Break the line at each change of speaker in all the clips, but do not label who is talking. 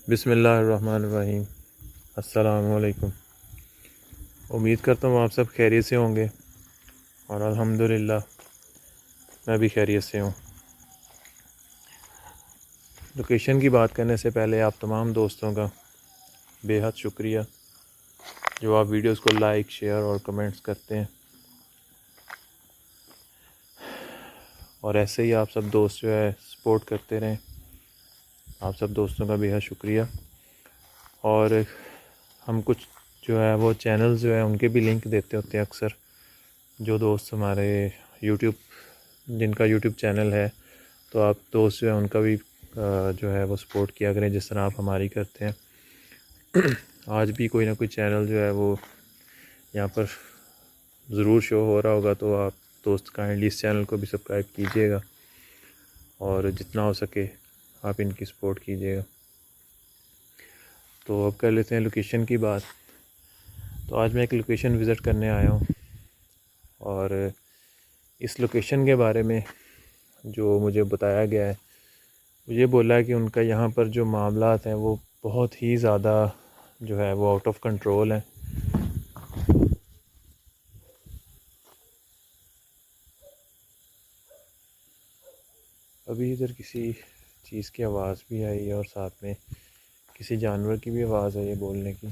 बिस्मिल्लाहिर्रहमानिर्रहीम। अस्सलामुअलैकुम। उम्मीद करता हूँ आप सब खैरियत से होंगे और अल्हम्दुलिल्लाह मैं भी खैरियत से हूँ। लोकेशन की बात करने से पहले आप तमाम दोस्तों का बेहद शुक्रिया जो आप वीडियोस को लाइक, शेयर और कमेंट्स करते हैं, और ऐसे ही आप सब दोस्त जो है सपोर्ट करते रहें। आप सब दोस्तों का बेहद शुक्रिया। और हम कुछ जो है वो चैनल्स जो है उनके भी लिंक देते होते हैं अक्सर, जो दोस्त हमारे जिनका यूट्यूब चैनल है, तो आप दोस्त जो है उनका भी जो है वो सपोर्ट किया करें जिस तरह आप हमारी करते हैं। आज भी कोई ना कोई चैनल जो है वो यहाँ पर ज़रूर शो हो रहा होगा, तो आप दोस्त काइंडली इस चैनल को भी सब्सक्राइब कीजिएगा और जितना हो सके आप इनकी सपोर्ट कीजिएगा। तो अब कर लेते हैं लोकेशन की बात। तो आज मैं एक लोकेशन विज़िट करने आया हूँ, और इस लोकेशन के बारे में जो मुझे बताया गया है, मुझे बोला है कि उनका यहाँ पर जो मामलात हैं वो बहुत ही ज़्यादा जो है वो आउट ऑफ कंट्रोल हैं। अभी इधर किसी चीज़ की आवाज़ भी आई है और साथ में किसी जानवर की भी आवाज़ आई है बोलने की।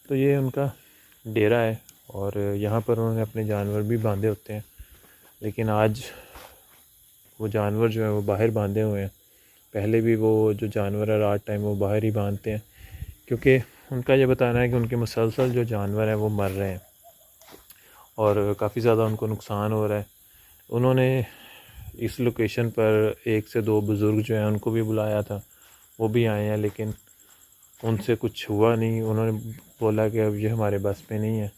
तो ये उनका डेरा है और यहाँ पर उन्होंने अपने जानवर भी बांधे होते हैं, लेकिन आज वो जानवर जो है वो बाहर बांधे हुए हैं। पहले भी वो जो जानवर है रात टाइम वो बाहर ही बांधते हैं, क्योंकि उनका ये बताना है कि उनके मुसलसल जो जानवर हैं वो मर रहे हैं और काफ़ी ज़्यादा उनको नुकसान हो रहा है। उन्होंने इस लोकेशन पर 1 से 2 बुज़ुर्ग जो हैं उनको भी बुलाया था, वो भी आए हैं, लेकिन उनसे कुछ हुआ नहीं। उन्होंने बोला कि अब ये हमारे बस में नहीं है।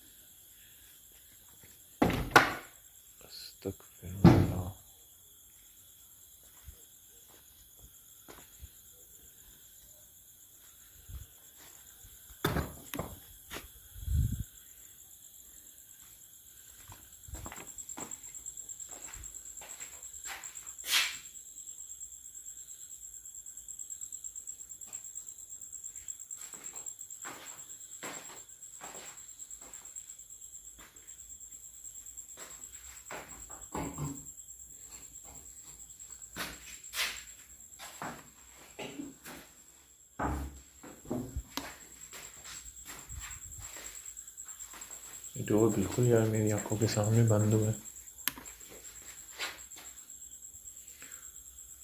अस्तगफिरुल्लाह। डोर बिल्कुल यार मेरी आंखों के सामने बंद हुआ है।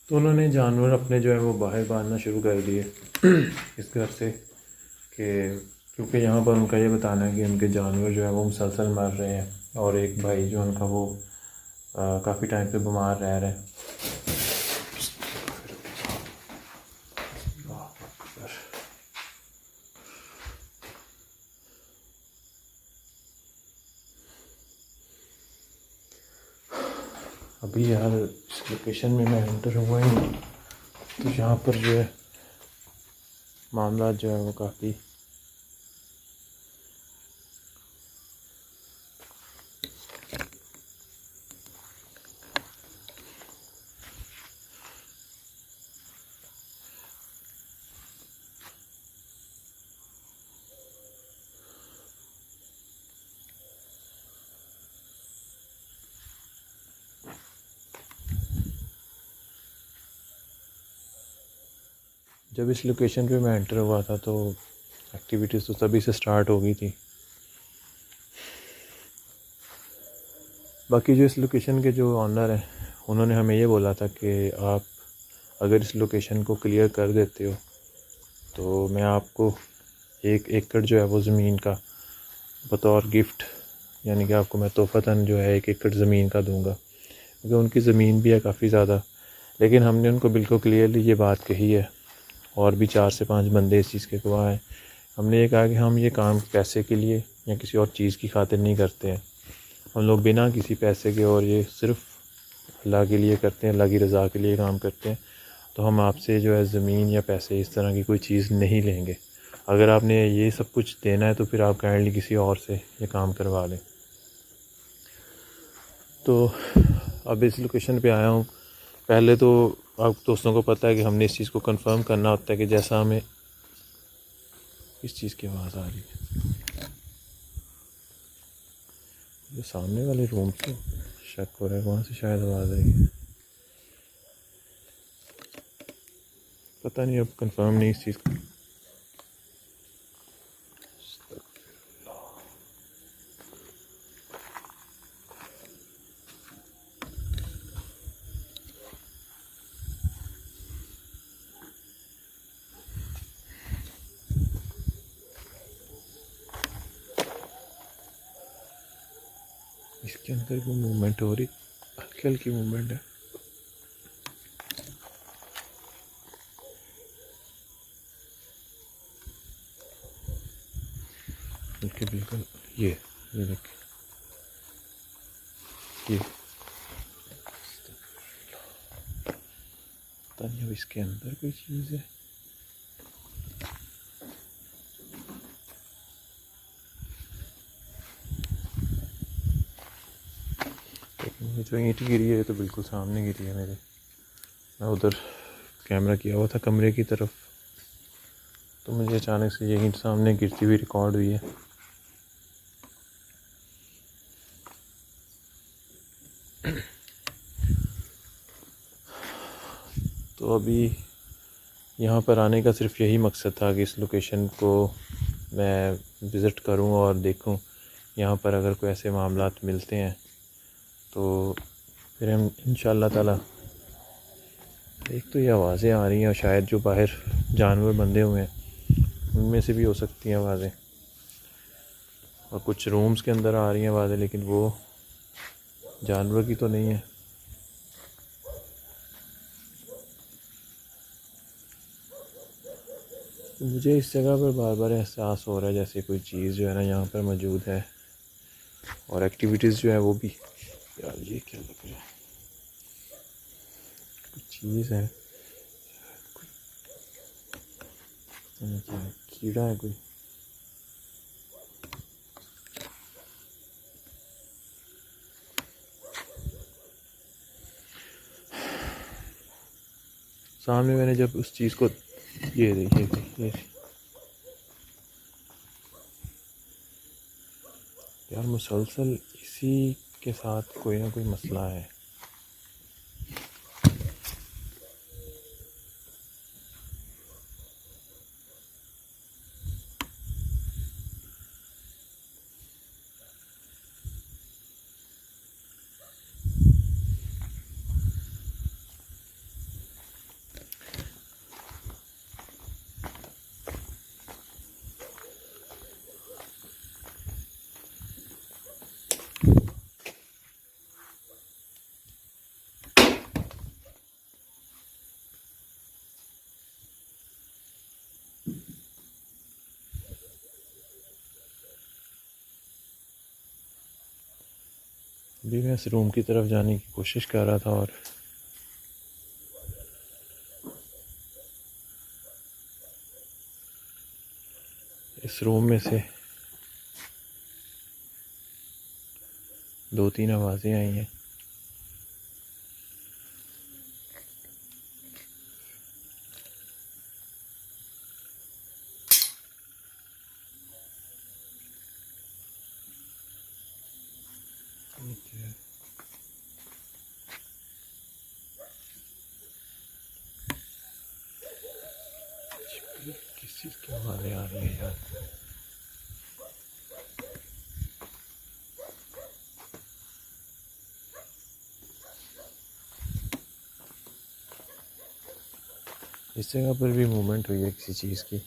तो उन्होंने जानवर अपने जो है वो बाहर बांधना शुरू कर दिए इस घर से, कि क्योंकि यहाँ पर उनका ये बताना है कि उनके जानवर जो है वो मुसलसल मर रहे हैं, और एक भाई जो उनका वो काफ़ी टाइम से बीमार रह रहे हैं। अभी यार इस लोकेशन में मैं एंटर हुआ ही नहीं, तो यहाँ पर जो है मामला जो है वो काफ़ी जब इस लोकेशन पे मैं एंटर हुआ था तो एक्टिविटीज़ तो तभी से स्टार्ट हो गई थी। बाकी जो इस लोकेशन के जो ऑनर हैं उन्होंने हमें ये बोला था कि आप अगर इस लोकेशन को क्लियर कर देते हो तो मैं आपको 1 एकड़ जो है वो ज़मीन का बतौर गिफ्ट, यानी कि आपको मैं तोहफ़तन जो है 1 एकड़ ज़मीन का दूंगा, क्योंकि उनकी ज़मीन भी है काफ़ी ज़्यादा। लेकिन हमने उनको बिल्कुल क्लियरली ये बात कही है, और भी 4 से 5 बंदे इस चीज़ के गवाह हैं। हमने ये कहा कि हम ये काम पैसे के लिए या किसी और चीज़ की खातिर नहीं करते हैं। हम लोग बिना किसी पैसे के और ये सिर्फ़ अल्लाह के लिए करते हैं, अल्लाह की रज़ा के लिए काम करते हैं। तो हम आपसे जो है ज़मीन या पैसे इस तरह की कोई चीज़ नहीं लेंगे। अगर आपने ये सब कुछ देना है तो फिर आप काइंडली किसी और से ये काम करवा लें। तो अब इस लोकेशन पे आया हूँ। पहले तो आप दोस्तों को पता है कि हमने इस चीज़ को कंफर्म करना होता है कि जैसा हमें इस चीज़ की आवाज़ आ रही है, जो सामने वाले रूम से शक हो रहा है, वहाँ से शायद आवाज़ आई है, पता नहीं, अब कंफर्म नहीं इस चीज़ को। इसके अंदर वो मूवमेंट हो रही, हल्की हल्की मूवमेंट है। बिल्कुल बिल्कुल, ये देखिए, ये पता नहीं अब इसके अंदर कोई चीज़ है। लेकिन ये जो ईंट गिरी है तो बिल्कुल सामने गिरी है मेरे। मैं उधर कैमरा किया हुआ था कमरे की तरफ, तो मुझे अचानक से ये ईंट सामने गिरती हुई रिकॉर्ड हुई है। तो अभी यहाँ पर आने का सिर्फ यही मकसद था कि इस लोकेशन को मैं विज़िट करूँ और देखूँ यहाँ पर अगर कोई ऐसे मामलात मिलते हैं तो फिर हम इंशाअल्लाह ताला। एक तो ये आवाज़ें आ रही हैं और शायद जो बाहर जानवर बंधे हुए हैं उनमें से भी हो सकती हैं आवाज़ें, और कुछ रूम्स के अंदर आ रही हैं आवाज़ें, लेकिन वो जानवर की तो नहीं है। तो मुझे इस जगह पर बार बार एहसास हो रहा है जैसे कोई चीज़ जो है ना यहाँ पर मौजूद है, और एक्टिविटीज़ जो है वो भी। यार ये क्या लग रहा है, कुछ चीज़ है, क्या है, कीड़ा है कोई। सामने मैंने जब उस चीज़ को, ये देखिए, यार मुसलसल इसी के साथ कोई ना कोई मसला है। अभी मैं इस रूम की तरफ जाने की कोशिश कर रहा था, और इस रूम में से 2-3 आवाज़ें आई हैं। किस चीज़ की आवाज़ें आ रही है यार। इस जगह पर भी मूवमेंट हुई है किसी चीज़ की।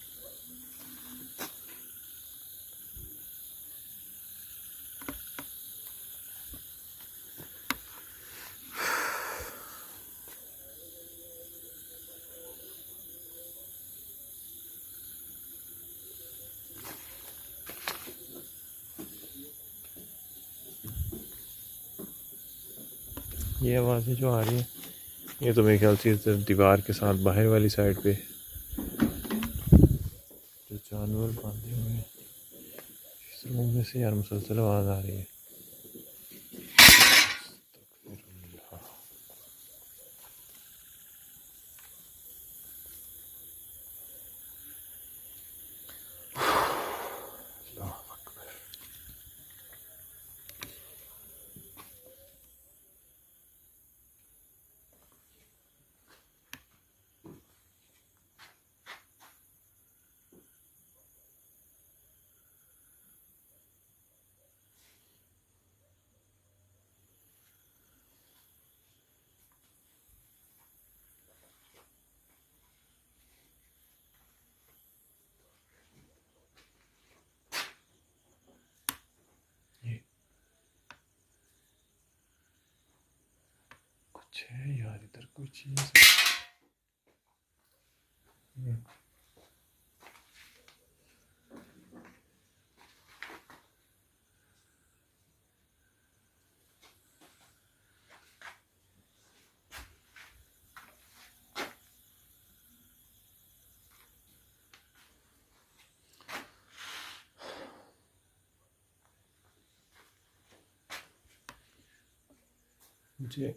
ये आवाज़ें जो आ रही हैं, ये तो मेरे ख्याल से इस दीवार के साथ बाहर वाली साइड पे जो जानवर बांधे हुए हैं, इस रूम में से यार मुसलसल आवाज़ आ रही है। कुछ है यार इधर कोई चीज़। मुझे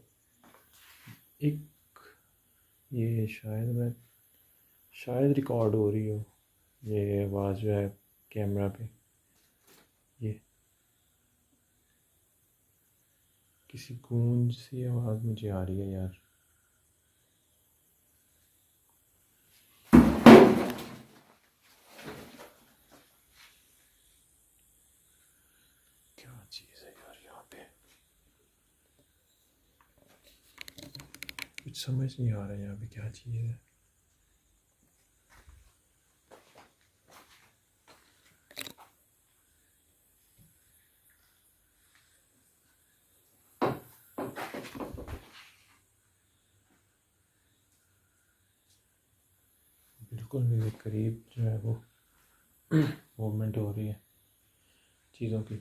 एक ये शायद रिकॉर्ड हो रही हो ये आवाज़ जो है कैमरा पे। ये किसी गूंज सी आवाज़ मुझे आ रही है यार। क्या चीज़ है यार यहाँ पे, कुछ समझ नहीं आ रहा है यहाँ पे क्या चीज़ है। बिल्कुल मेरे करीब जो है वो मूवमेंट हो रही है चीज़ों की।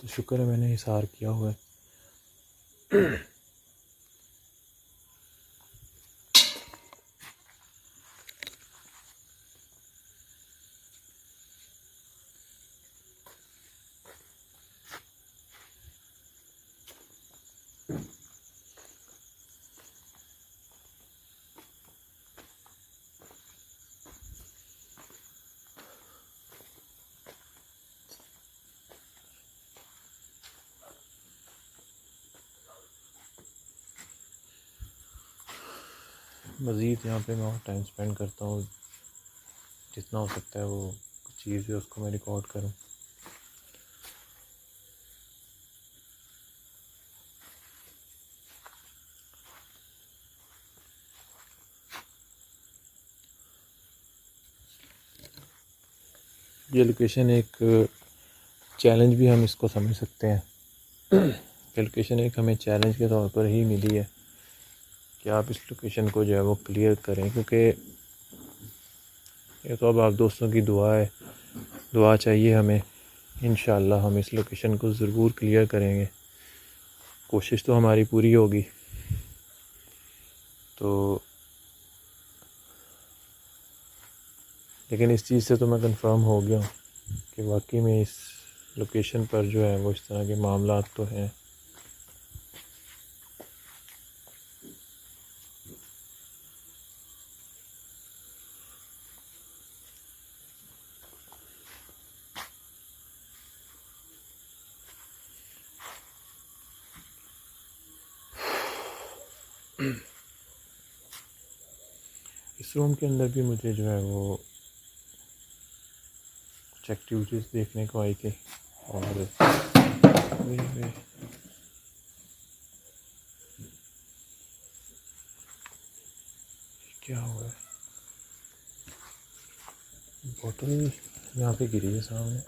तो शुक्र है मैंने इशार किया हुआ है। मज़ीद यहाँ पे मैं और टाइम स्पेंड करता हूँ, जितना हो सकता है वो चीज़ है उसको मैं रिकॉर्ड करूँ। ये लोकेशन एक चैलेंज भी हम इसको समझ सकते हैं। ये लोकेशन एक हमें चैलेंज के तौर पर ही मिली है कि आप इस लोकेशन को जो है वो क्लियर करें, क्योंकि ये तो अब आप दोस्तों की दुआ है, दुआ चाहिए हमें। इंशाअल्लाह हम इस लोकेशन को ज़रूर क्लियर करेंगे, कोशिश तो हमारी पूरी होगी। तो लेकिन इस चीज़ से तो मैं कंफर्म हो गया हूँ कि वाकई में इस लोकेशन पर जो है वो इस तरह के मामला तो हैं। इस रूम के अंदर भी मुझे जो है वो कुछ एक्टिविटीज़ देखने को आई थी। और वे क्या हुआ है, बोतल यहाँ पे गिरी है सामने।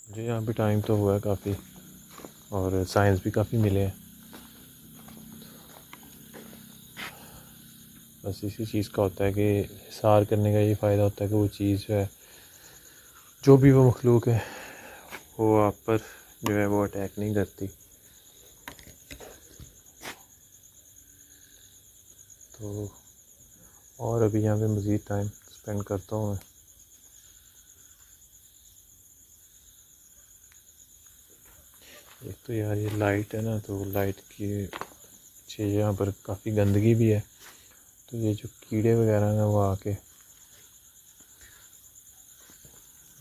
मुझे यहाँ पे टाइम तो हुआ है काफ़ी, और साइंस भी काफ़ी मिले हैं। बस इसी चीज़ का होता है कि हिसार करने का ये फ़ायदा होता है कि वो चीज़ जो है, जो भी वो मखलूक है, वो आप पर जो है वो अटैक नहीं करती। तो और अभी यहाँ पे मज़ीद टाइम स्पेंड करता हूँ मैं। एक तो यार ये लाइट है ना, तो लाइट की पीछे यहाँ पर काफ़ी गंदगी भी है, तो ये जो कीड़े वगैरह हैं वो आके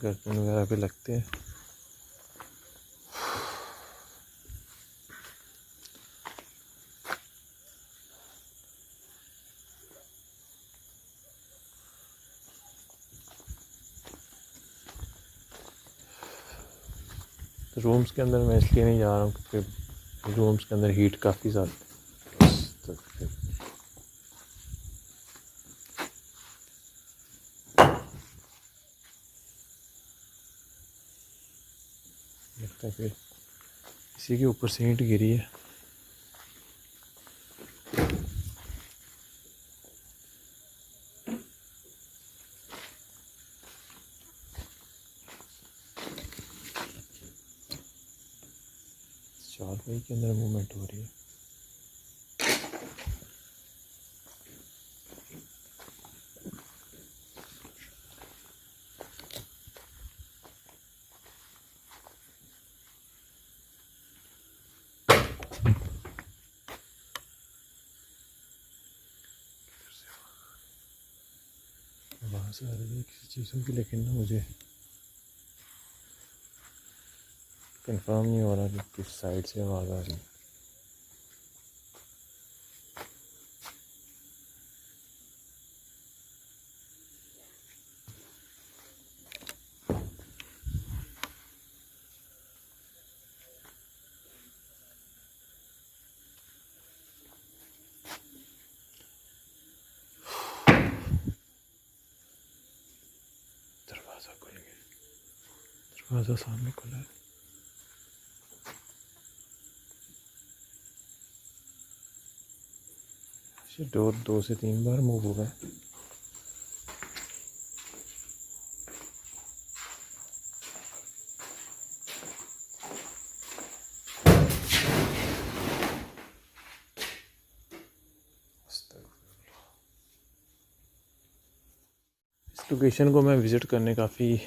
गर्दन वगैरह पे लगते हैं। तो रूम्स के अंदर मैं इसलिए नहीं जा रहा हूँ क्योंकि रूम्स के अंदर हीट काफ़ी ज़्यादा लगता है। फिर इसी के ऊपर से ईंट गिरी है। चारपाई के अंदर मूवमेंट हो रही है। आवाज़ आ रही है किसी चीज़ों की, लेकिन ना मुझे कंफर्म नहीं हो रहा कि किस साइड से आवाज़ आ रही है। दरवाज़ा खुल गया, दरवाज़ा सामने खुला है। डोर 2 से 3 बार मूव हुआ है। इस लोकेशन को मैं विज़िट करने काफ़ी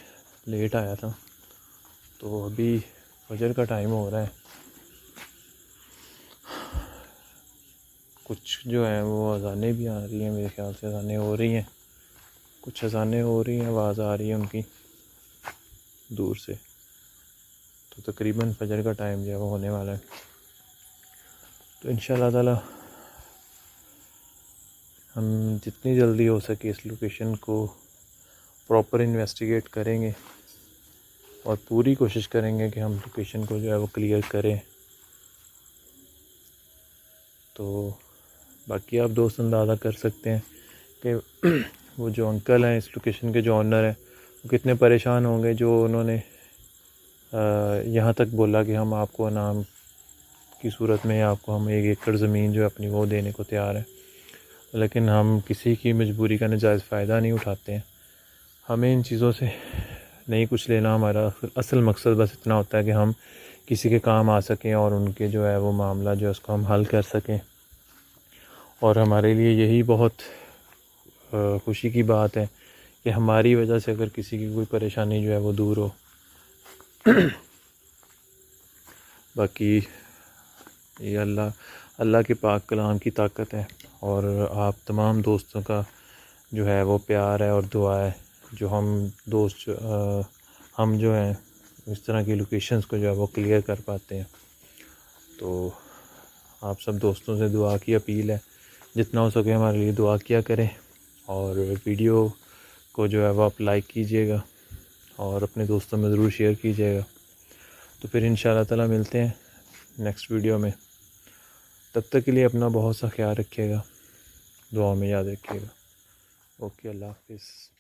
लेट आया था, तो अभी फजर का टाइम हो रहा है। कुछ जो है वो अज़ानें भी आ रही हैं, मेरे ख्याल से अज़ानें हो रही हैं, कुछ अज़ानें हो रही हैं, आवाज़ आ रही है उनकी दूर से। तो तकरीबन फजर का टाइम जो है वो होने वाला है। तो इंशाअल्लाह ताला हम जितनी जल्दी हो सके इस लोकेशन को प्रॉपर इन्वेस्टिगेट करेंगे और पूरी कोशिश करेंगे कि हम लोकेशन को जो है वो क्लियर करें। तो बाकी आप दोस्त अंदाज़ा कर सकते हैं कि वो जो अंकल हैं इस लोकेशन के, जो ऑनर हैं, वो कितने परेशान होंगे, जो उन्होंने यहाँ तक बोला कि हम आपको इनाम की सूरत में आपको हम 1 एकड़ ज़मीन जो है अपनी वो देने को तैयार हैं। लेकिन हम किसी की मजबूरी का नाजायज़ फ़ायदा नहीं उठाते हैं। हमें इन चीज़ों से नहीं कुछ लेना, हमारा असल मकसद बस इतना होता है कि हम किसी के काम आ सकें और उनके जो है वो मामला जो है उसको हम हल कर सकें। और हमारे लिए यही बहुत खुशी की बात है कि हमारी वजह से अगर किसी की कोई परेशानी जो है वो दूर हो। बाकी ये अल्लाह के पाक कलाम की ताकत है और आप तमाम दोस्तों का जो है वो प्यार है और दुआ है, जो हम दोस्त हम जो हैं इस तरह की लोकेशंस को जो है वो क्लियर कर पाते हैं। तो आप सब दोस्तों से दुआ की अपील है, जितना हो सके हमारे लिए दुआ किया करें और वीडियो को जो है वो आप लाइक कीजिएगा और अपने दोस्तों में ज़रूर शेयर कीजिएगा। तो फिर इंशाअल्लाह ताला मिलते हैं नेक्स्ट वीडियो में। तब तक के लिए अपना बहुत सा ख्याल रखिएगा, दुआ में याद रखिएगा। ओके, अल्लाह हाफिज़।